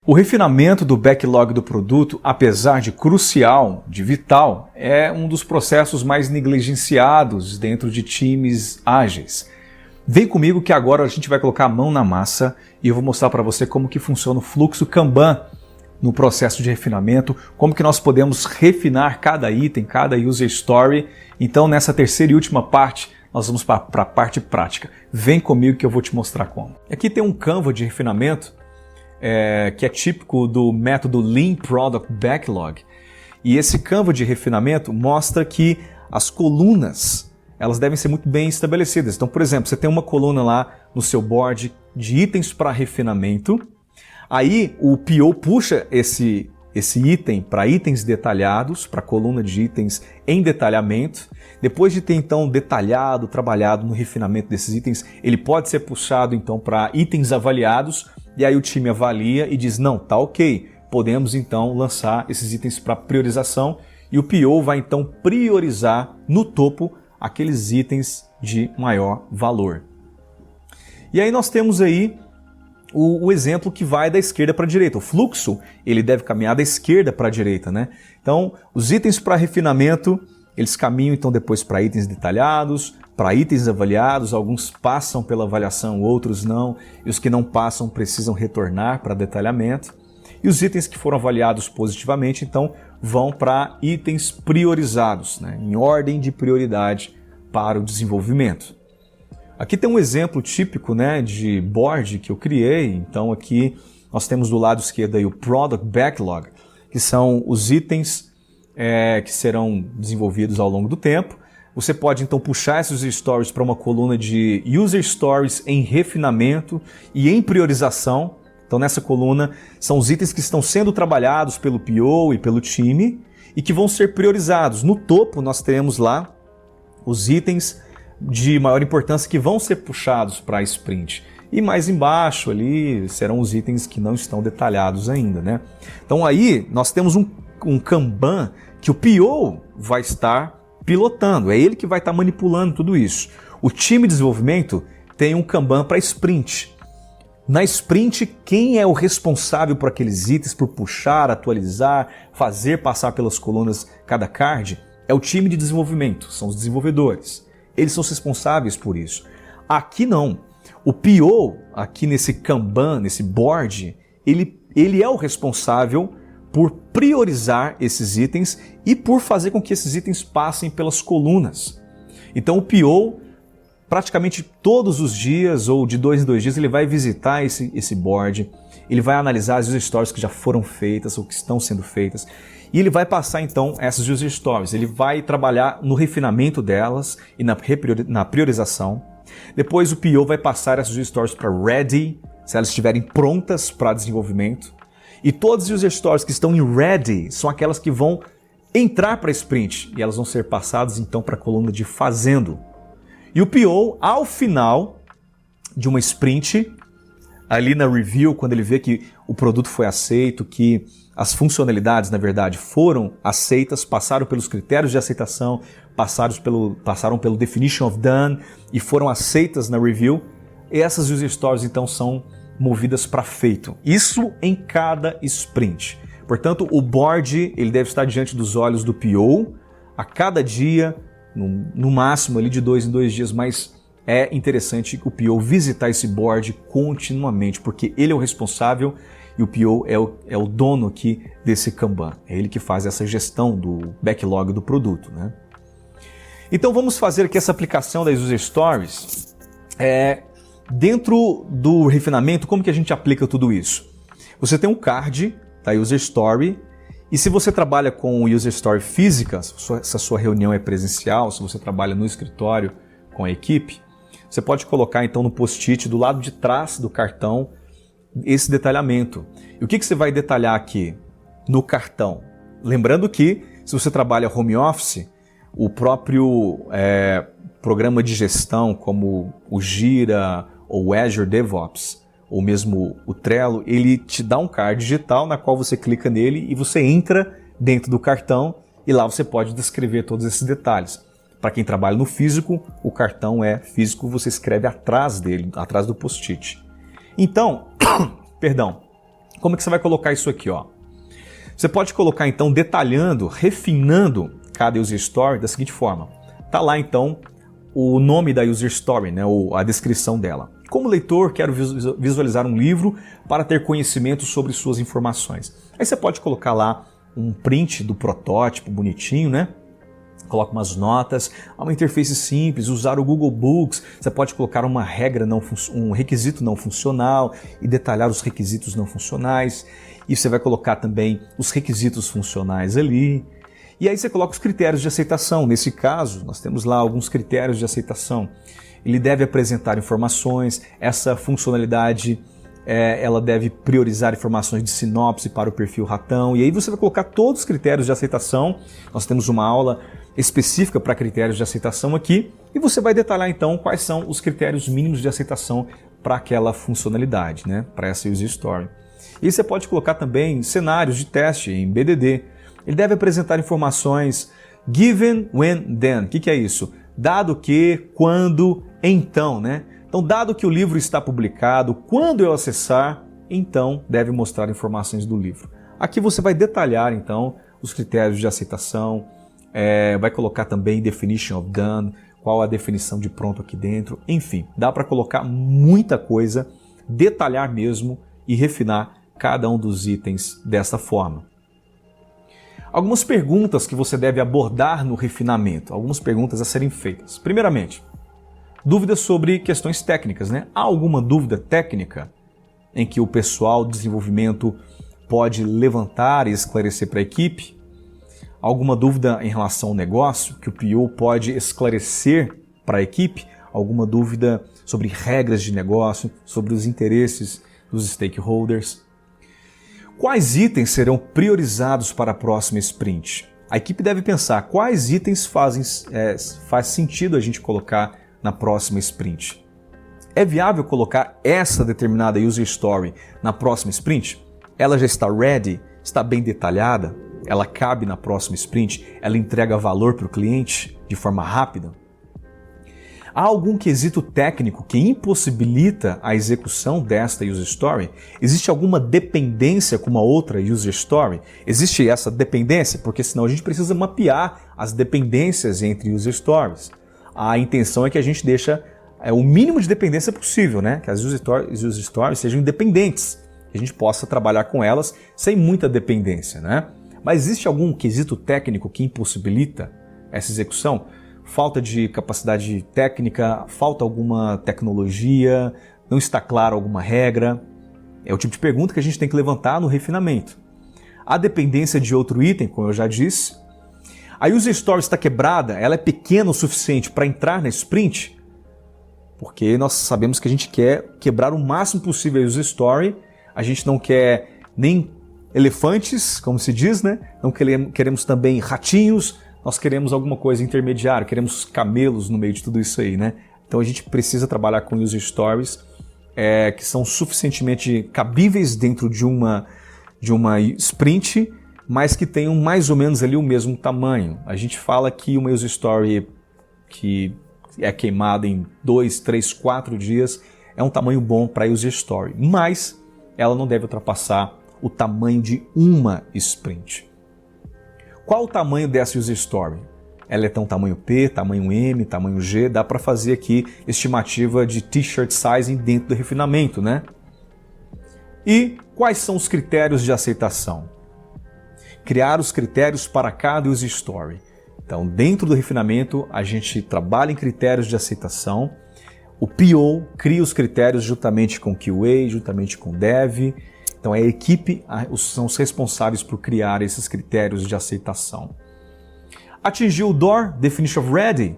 O refinamento do backlog do produto, apesar de crucial, de vital, é um dos processos mais negligenciados dentro de times ágeis. Vem comigo que agora a gente vai colocar a mão na massa e eu vou mostrar para você como que funciona o fluxo Kanban no processo de refinamento, como que nós podemos refinar cada item, cada user story. Então nessa terceira e última parte, nós vamos para a parte prática. Vem comigo que eu vou te mostrar como. Aqui tem um Canva de refinamento, que é típico do método Lean Product Backlog. E esse Canva de refinamento mostra que as colunas elas devem ser muito bem estabelecidas. Então, por exemplo, você tem uma coluna lá no seu board de itens para refinamento, aí o PO puxa esse item para itens detalhados, para a coluna de itens em detalhamento. Depois de ter então detalhado, trabalhado no refinamento desses itens, ele pode ser puxado então para itens avaliados, e aí o time avalia e diz, não, tá ok, podemos então lançar esses itens para priorização, e o PO vai então priorizar no topo aqueles itens de maior valor. E aí nós temos aí o exemplo que vai da esquerda para a direita. O fluxo ele deve caminhar da esquerda para a direita, né? Então, os itens para refinamento, eles caminham então depois para itens detalhados, para itens avaliados, alguns passam pela avaliação, outros não, e os que não passam precisam retornar para detalhamento. E os itens que foram avaliados positivamente, então, vão para itens priorizados, né, em ordem de prioridade para o desenvolvimento. Aqui tem um exemplo típico, né, de board que eu criei. Então aqui nós temos do lado esquerdo aí o Product Backlog, que são os itens que serão desenvolvidos ao longo do tempo. Você pode então puxar esses user stories para uma coluna de user stories em refinamento e em priorização. Então nessa coluna são os itens que estão sendo trabalhados pelo PO e pelo time e que vão ser priorizados. No topo nós teremos lá os itens de maior importância que vão ser puxados para a sprint. E mais embaixo ali serão os itens que não estão detalhados ainda, né? Então aí nós temos um Kanban que o PO vai estar pilotando, é ele que vai estar manipulando tudo isso. O time de desenvolvimento tem um Kanban para sprint. Na sprint, quem é o responsável por aqueles itens, por puxar, atualizar, fazer passar pelas colunas cada card? É o time de desenvolvimento, são os desenvolvedores. Eles são os responsáveis por isso. Aqui não. O PO, aqui nesse Kanban, nesse board, ele é o responsável por priorizar esses itens e por fazer com que esses itens passem pelas colunas. Então o PO, praticamente todos os dias ou de 2 em 2 dias, ele vai visitar esse board, ele vai analisar as user stories que já foram feitas ou que estão sendo feitas, e ele vai passar então essas user stories, ele vai trabalhar no refinamento delas e na priorização. Depois o PO vai passar essas user stories para ready, se elas estiverem prontas para desenvolvimento. E todas as user stories que estão em ready são aquelas que vão entrar para a sprint e elas vão ser passadas então para a coluna de fazendo. E o PO, ao final de uma sprint, ali na review, quando ele vê que o produto foi aceito, que as funcionalidades, na verdade, foram aceitas, passaram pelos critérios de aceitação, passaram pelo Definition of Done e foram aceitas na review, essas user stories então são movidas para feito. Isso em cada sprint. Portanto, o board ele deve estar diante dos olhos do PO a cada dia, no máximo ali de 2 em 2 dias, mas é interessante o PO visitar esse board continuamente, porque ele é o responsável e o PO é o dono aqui desse Kanban. É ele que faz essa gestão do backlog do produto, né? Então vamos fazer aqui essa aplicação das user stories. Dentro do refinamento, como que a gente aplica tudo isso? Você tem um card da user story, e se você trabalha com user story física, se a sua reunião é presencial, se você trabalha no escritório com a equipe, você pode colocar então no post-it do lado de trás do cartão esse detalhamento. E o que você vai detalhar aqui no cartão? Lembrando que se você trabalha home office, o próprio programa de gestão como o Gira ou o Azure DevOps, ou mesmo o Trello, ele te dá um card digital na qual você clica nele e você entra dentro do cartão e lá você pode descrever todos esses detalhes. Para quem trabalha no físico, o cartão é físico, você escreve atrás dele, atrás do post-it. Então, Como é que você vai colocar isso aqui, ó? Você pode colocar então detalhando, refinando cada user story da seguinte forma. Tá lá então o nome da user story, né, ou a descrição dela. Como leitor, quero visualizar um livro para ter conhecimento sobre suas informações. Aí você pode colocar lá um print do protótipo bonitinho, né? Coloca umas notas, uma interface simples, usar o Google Books. Você pode colocar uma regra, um requisito não funcional e detalhar os requisitos não funcionais. E você vai colocar também os requisitos funcionais ali. E aí você coloca os critérios de aceitação. Nesse caso, nós temos lá alguns critérios de aceitação. Ele deve apresentar informações, essa funcionalidade ela deve priorizar informações de sinopse para o perfil ratão. E aí você vai colocar todos os critérios de aceitação. Nós temos uma aula específica para critérios de aceitação aqui. E você vai detalhar então quais são os critérios mínimos de aceitação para aquela funcionalidade, né? Para essa user story. E você pode colocar também cenários de teste em BDD. Ele deve apresentar informações given, when, then. O que é isso? Dado que, quando, então, né? Então, dado que o livro está publicado, quando eu acessar, então deve mostrar informações do livro. Aqui você vai detalhar, então, os critérios de aceitação, vai colocar também definition of done, qual a definição de pronto aqui dentro, enfim, dá para colocar muita coisa, detalhar mesmo e refinar cada um dos itens dessa forma. Algumas perguntas que você deve abordar no refinamento, algumas perguntas a serem feitas. Primeiramente, dúvidas sobre questões técnicas, né? Há alguma dúvida técnica em que o pessoal de desenvolvimento pode levantar e esclarecer para a equipe? Alguma dúvida em relação ao negócio que o PO pode esclarecer para a equipe? Alguma dúvida sobre regras de negócio, sobre os interesses dos stakeholders? Quais itens serão priorizados para a próxima sprint? A equipe deve pensar quais itens faz sentido a gente colocar na próxima sprint. É viável colocar essa determinada user story na próxima sprint? Ela já está ready? Está bem detalhada? Ela cabe na próxima sprint? Ela entrega valor para o cliente de forma rápida? Há algum quesito técnico que impossibilita a execução desta user story? Existe alguma dependência com uma outra user story? Existe essa dependência? Porque senão a gente precisa mapear as dependências entre user stories. A intenção é que a gente deixa o mínimo de dependência possível, né? Que as user stories sejam independentes, que a gente possa trabalhar com elas sem muita dependência, né? Mas existe algum quesito técnico que impossibilita essa execução? Falta de capacidade técnica, falta alguma tecnologia, não está claro alguma regra? É o tipo de pergunta que a gente tem que levantar no refinamento. A dependência de outro item, como eu já disse. A user story está quebrada, ela é pequena o suficiente para entrar na sprint? Porque nós sabemos que a gente quer quebrar o máximo possível a user story, a gente não quer nem elefantes, como se diz, né? Não queremos também ratinhos, nós queremos alguma coisa intermediária, queremos camelos no meio de tudo isso aí, né? Então a gente precisa trabalhar com user stories que são suficientemente cabíveis dentro de uma sprint, mas que tenham mais ou menos ali o mesmo tamanho. A gente fala que uma user story que é queimada em 2, 3, 4 dias é um tamanho bom para user story, mas ela não deve ultrapassar o tamanho de uma sprint. Qual o tamanho dessa user story? Ela é tão tamanho P, tamanho M, tamanho G, dá para fazer aqui estimativa de t-shirt sizing dentro do refinamento, né? E quais são os critérios de aceitação? Criar os critérios para cada user story. Então, dentro do refinamento, a gente trabalha em critérios de aceitação. O PO cria os critérios juntamente com o QA, juntamente com o Dev. Então, a equipe são os responsáveis por criar esses critérios de aceitação. Atingiu o DOR, Definition of Ready?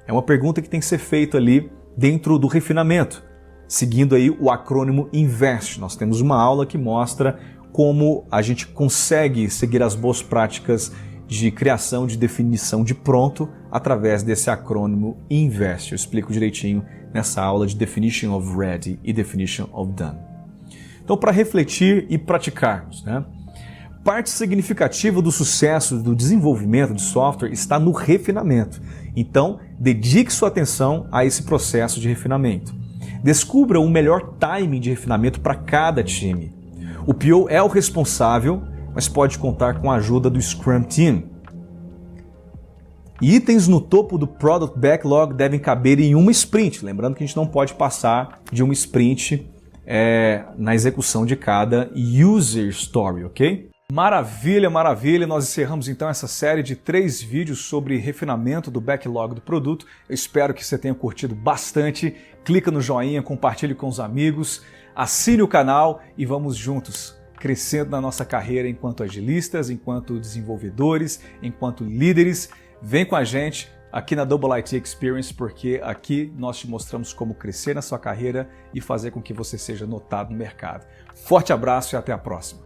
É uma pergunta que tem que ser feita ali dentro do refinamento, seguindo aí o acrônimo INVEST. Nós temos uma aula que mostra como a gente consegue seguir as boas práticas de criação de definição de pronto através desse acrônimo INVEST. Eu explico direitinho nessa aula de Definition of Ready e Definition of Done. Então, para refletir e praticarmos, né? Parte significativa do sucesso do desenvolvimento de software está no refinamento. Então, dedique sua atenção a esse processo de refinamento. Descubra o melhor timing de refinamento para cada time. O PO é o responsável, mas pode contar com a ajuda do Scrum Team. Itens no topo do Product Backlog devem caber em uma sprint. Lembrando que a gente não pode passar de uma sprint na execução de cada User Story, ok? Maravilha, maravilha! Nós encerramos então essa série de 3 vídeos sobre refinamento do backlog do produto. Eu espero que você tenha curtido bastante. Clica no joinha, compartilhe com os amigos, assine o canal e vamos juntos crescendo na nossa carreira enquanto agilistas, enquanto desenvolvedores, enquanto líderes. Vem com a gente aqui na Double IT Experience, porque aqui nós te mostramos como crescer na sua carreira e fazer com que você seja notado no mercado. Forte abraço e até a próxima!